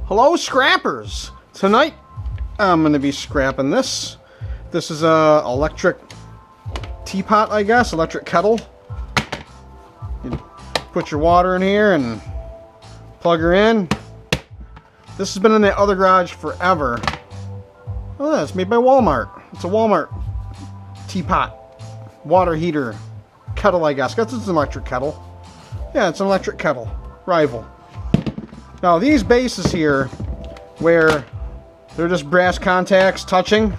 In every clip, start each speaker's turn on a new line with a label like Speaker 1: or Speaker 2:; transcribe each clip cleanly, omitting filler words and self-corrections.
Speaker 1: Hello, scrappers! Tonight I'm going to be scrapping this. This is a electric teapot, I guess, electric kettle. You put your water in here and plug her in. This has been in the other garage forever. Oh, that's made by Walmart. It's a Walmart teapot, water heater, kettle, I guess. It's an electric kettle. Yeah, it's an electric kettle. Rival. Now these bases here, where they're just brass contacts touching,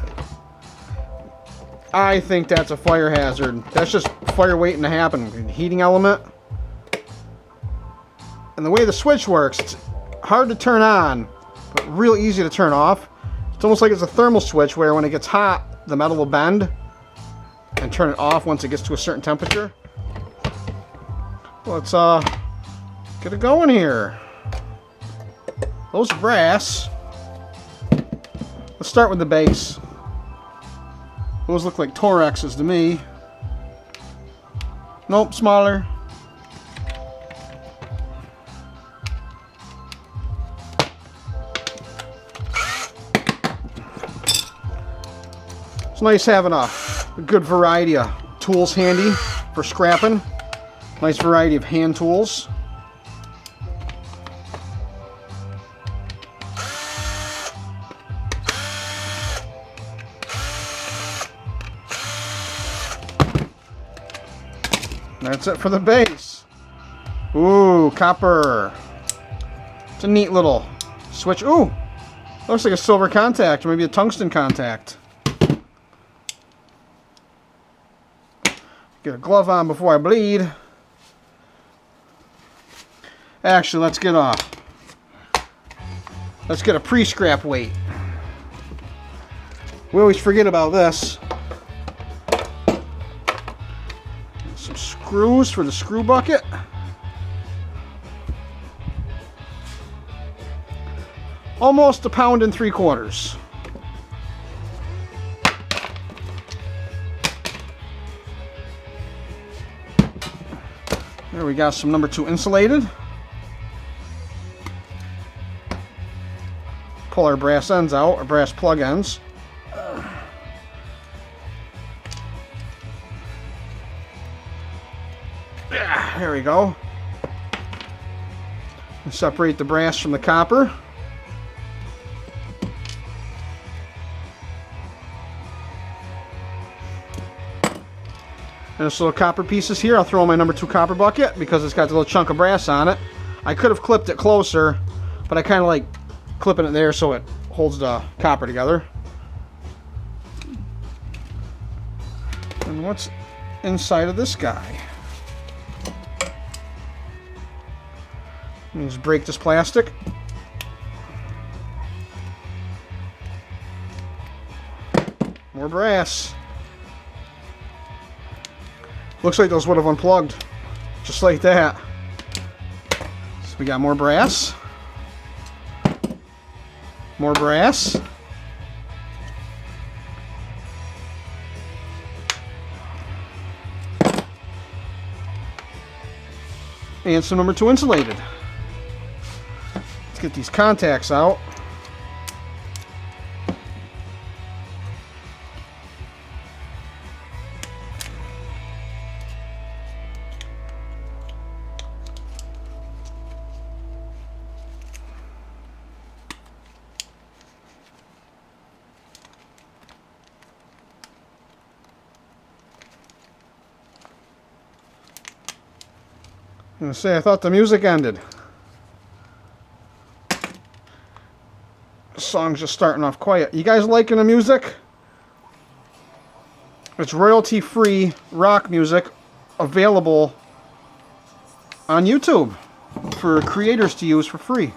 Speaker 1: I think that's a fire hazard. That's just fire waiting to happen. Heating element. And the way the switch works, it's hard to turn on, but real easy to turn off. It's almost like it's a thermal switch where when it gets hot, the metal will bend and turn it off once it gets to a certain temperature. Let's get it going here. Those are brass. Let's start with the base. Those look like Torexes to me. Nope, smaller. It's nice having a good variety of tools handy for scrapping. Nice variety of hand tools. That's it for the base. Ooh, copper. It's a neat little switch. Ooh, looks like a silver contact, or maybe a tungsten contact. Get a glove on before I bleed. Actually, let's get a pre-scrap weight. We always forget about this. Some screws for the screw bucket. Almost 1 3/4 pounds. There we got some number 2 insulated. Pull our brass ends out, our brass plug ends. There we go. And separate the brass from the copper. And this little copper pieces here, I'll throw in my number 2 copper bucket because it's got the little chunk of brass on it. I could have clipped it closer, but I kind of like clipping it there so it holds the copper together. And what's inside of this guy? Let me just break this plastic. More brass. Looks like those would have unplugged. Just like that. So we got more brass. More brass. And some number 2 insulated. Let's get these contacts out. I'm gonna say I thought the music ended. The song's just starting off quiet. You guys liking the music? It's royalty-free rock music available on YouTube for creators to use for free.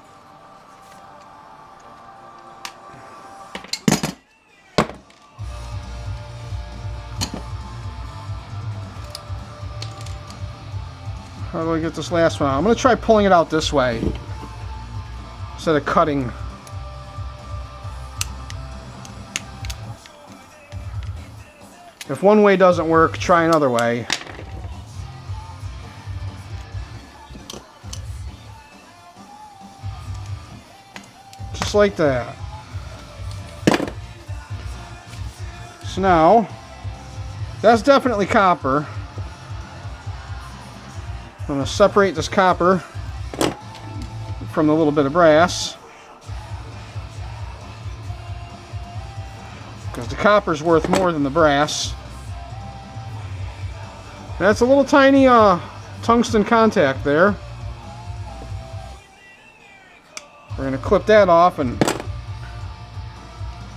Speaker 1: How do I get this last one out? I'm going to try pulling it out this way instead of cutting. If one way doesn't work, try another way. Just like that. So now, that's definitely copper. I'm going to separate this copper from the little bit of brass, because the copper's worth more than the brass. That's a little tiny tungsten contact there. We're going to clip that off, and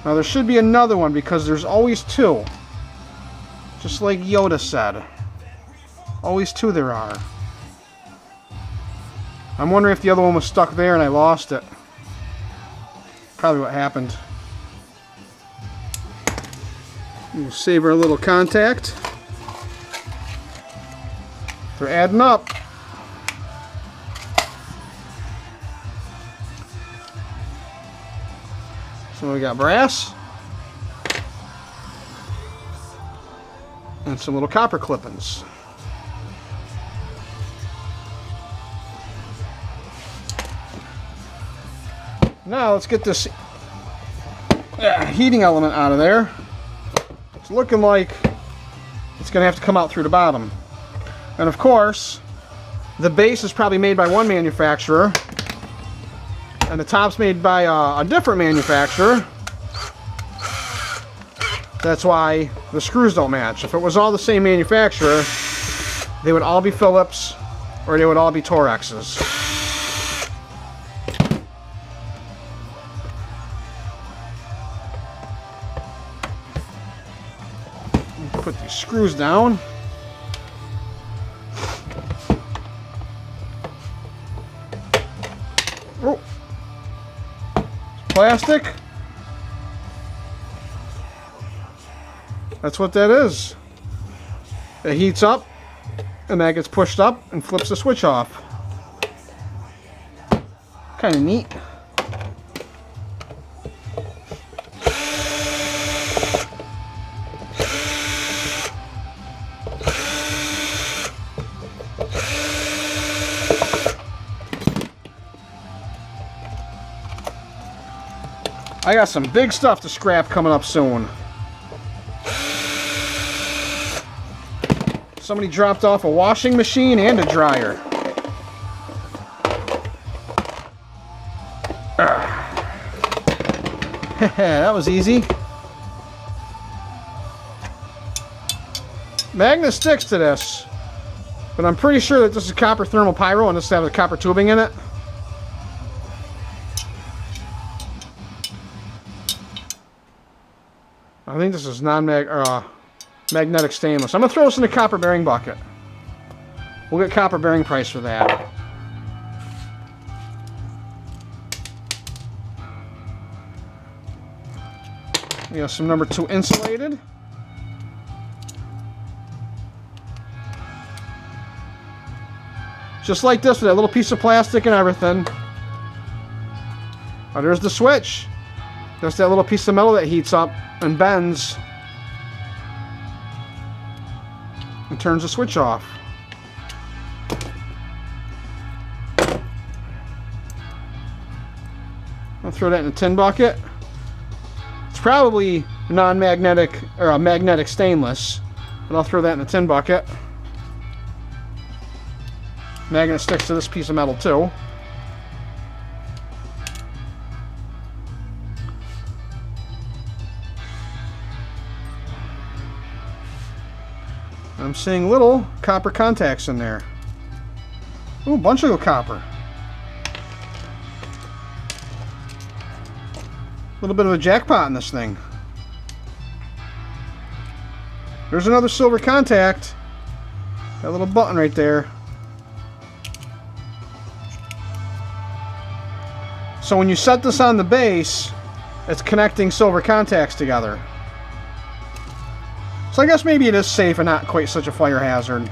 Speaker 1: now there should be another one because there's always two. Just like Yoda said. Always two there are. I'm wondering if the other one was stuck there and I lost it. Probably what happened. We'll save our little contact. They're adding up. So we got brass and some little copper clippings. Now let's get this heating element out of there. It's looking like it's going to have to come out through the bottom. And of course, the base is probably made by one manufacturer, and the top's made by a different manufacturer. That's why the screws don't match. If it was all the same manufacturer, they would all be Phillips or they would all be Torexes. Put these screws down. Oh. Plastic. That's what that is. It heats up and that gets pushed up and flips the switch off. Kind of neat. I got some big stuff to scrap coming up soon. Somebody dropped off a washing machine and a dryer. That was easy. Magnet sticks to this, but I'm pretty sure that this is copper thermal pyro and this has the copper tubing in it. I think this is magnetic stainless. I'm going to throw this in the copper bearing bucket. We'll get copper bearing price for that. We have some number 2 insulated. Just like this with that little piece of plastic and everything. Oh, there's the switch. There's that little piece of metal that heats up and bends and turns the switch off. I'll throw that in a tin bucket. It's probably non-magnetic or a magnetic stainless, but I'll throw that in a tin bucket. Magnet sticks to this piece of metal too. I'm seeing little copper contacts in there. Ooh, a bunch of copper. A little bit of a jackpot in this thing. There's another silver contact. That little button right there. So when you set this on the base, it's connecting silver contacts together. So I guess maybe it is safe and not quite such a fire hazard.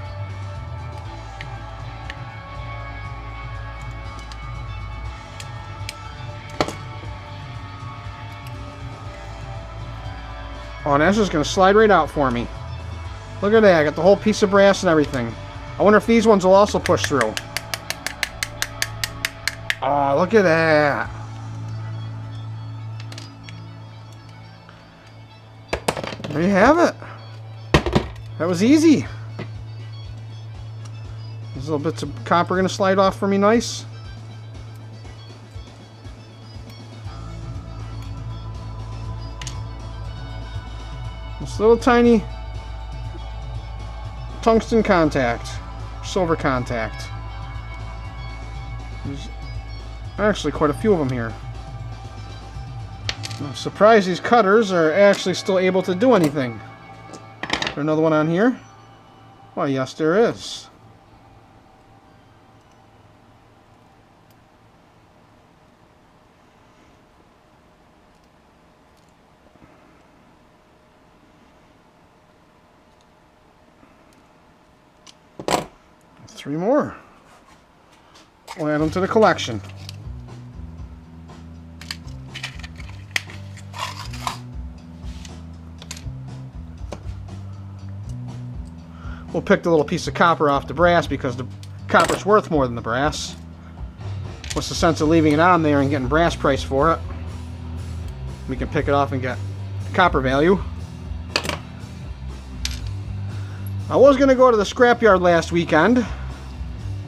Speaker 1: Oh, and that's just going to slide right out for me. Look at that, I got the whole piece of brass and everything. I wonder if these ones will also push through. Oh, look at that. There you have it. That was easy. These little bits of copper going to slide off for me nice. This little tiny tungsten contact, silver contact. There's actually quite a few of them here. I'm surprised these cutters are actually still able to do anything. Is there another one on here? Well, yes, there is. Three more. We'll add them to the collection. We'll pick the little piece of copper off the brass because the copper's worth more than the brass. What's the sense of leaving it on there and getting brass price for it? We can pick it off and get copper value. I was going to go to the scrapyard last weekend,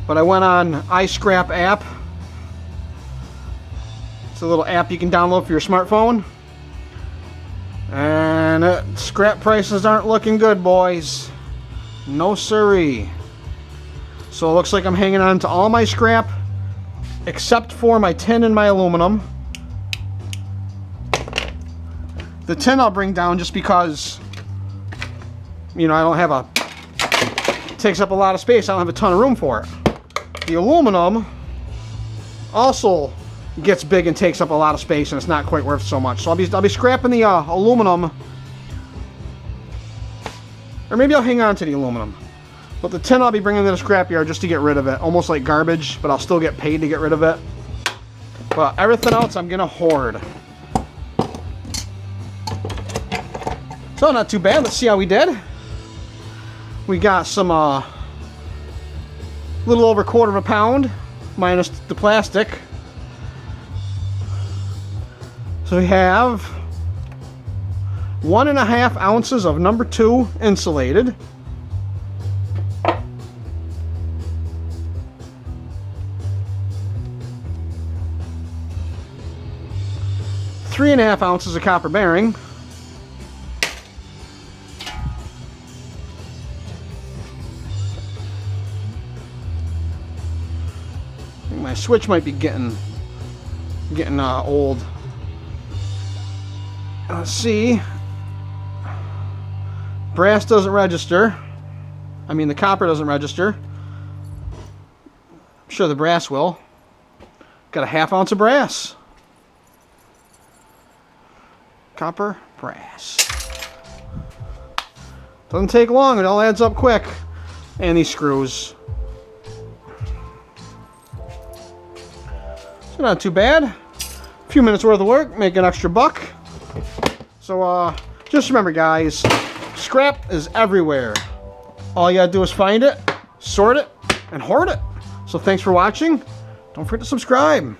Speaker 1: but I went on iScrap app. It's a little app you can download for your smartphone. And scrap prices aren't looking good, boys. No siree. So it looks like I'm hanging on to all my scrap, except for my tin and my aluminum. The tin I'll bring down just because, you know, I don't have a... It takes up a lot of space. I don't have a ton of room for it. The aluminum also gets big and takes up a lot of space, and it's not quite worth so much. So I'll be scrapping the aluminum, or maybe I'll hang on to the aluminum. But the tin I'll be bringing to the scrapyard just to get rid of it, almost like garbage, but I'll still get paid to get rid of it. But everything else I'm gonna hoard. So not too bad. Let's see how we did. We got some little over 1/4 pound minus the plastic. So we have 1.5 ounces of number 2 insulated. Three and a half ounces of copper bearing. I think my switch might be getting old. Let's see. Brass doesn't register. I mean, the copper doesn't register. I'm sure the brass will. Got a 1/2 ounce of brass. Copper, brass. Doesn't take long, it all adds up quick. And these screws. So not too bad. A few minutes worth of work, make an extra buck. So just remember, guys, scrap is everywhere. All you gotta do is find it, sort it, and hoard it. So thanks for watching. Don't forget to subscribe.